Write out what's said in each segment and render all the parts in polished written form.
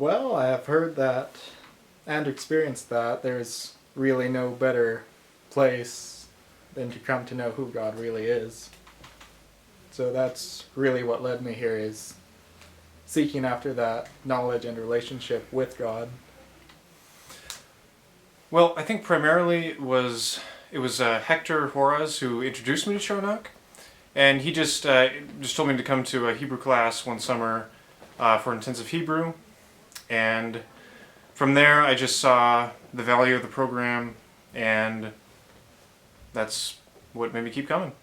Well, I have heard that and experienced that there's really no better place than to come to know who God really is. So that's really what led me here, is seeking after that knowledge and relationship with God. Well, I think primarily it was Hector Horaz who introduced me to Charnock, and he just told me to come to a Hebrew class one summer for intensive Hebrew, and from there I just saw the value of the program, and that's what made me keep coming.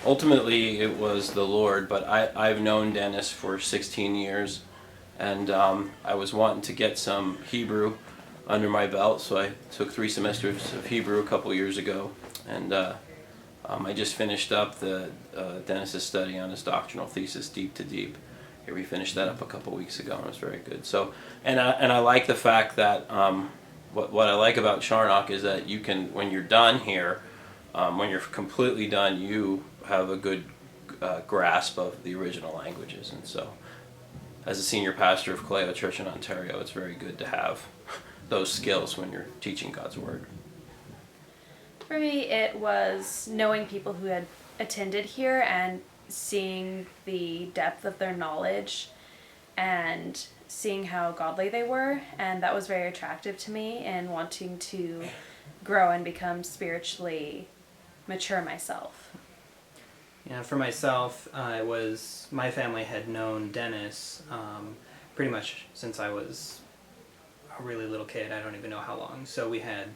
Ultimately, it was the Lord, but I've known Dennis for 16 years, and I was wanting to get some Hebrew under my belt, so I took 3 semesters of Hebrew a couple years ago, and I just finished up the Dennis's study on his doctrinal thesis, Deep to Deep. Here, we finished that up a couple weeks ago, and it was very good. So, and I like the fact that what I like about Charnock is that you can, when you're done here, when you're completely done, you have a good grasp of the original languages, and so, as a senior pastor of Kaleo Church in Ontario, it's very good to have those skills when you're teaching God's Word. For me, it was knowing people who had attended here and seeing the depth of their knowledge and seeing how godly they were, and that was very attractive to me and wanting to grow and become spiritually mature myself. Yeah, for myself, it was my family had known Dennis pretty much since I was a really little kid. I don't even know how long. So we had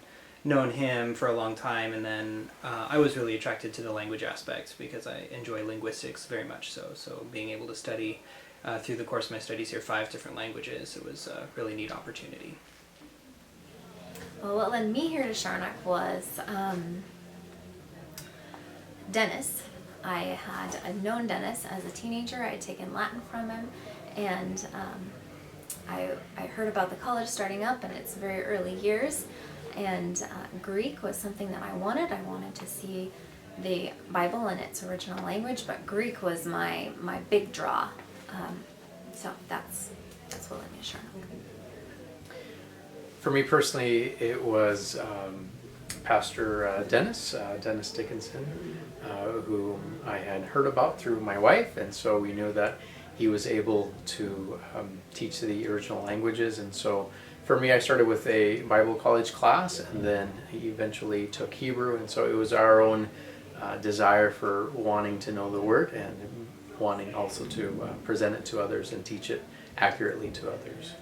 known him for a long time, and then I was really attracted to the language aspect because I enjoy linguistics very much so. So being able to study through the course of my studies here 5 different languages, it was a really neat opportunity. Well, what led me here to Charnock was Dennis. I had known Dennis as a teenager. I had taken Latin from him, and I heard about the college starting up in its very early years, and Greek was something that I wanted. I wanted to see the Bible in its original language, but Greek was my big draw. So that's what led me to Charnock. For me personally, it was Pastor Dennis Dickinson, whom I had heard about through my wife, and so we knew that he was able to teach the original languages. And so for me, I started with a Bible college class, and then he eventually took Hebrew, and so it was our own desire for wanting to know the Word and wanting also to present it to others and teach it accurately to others.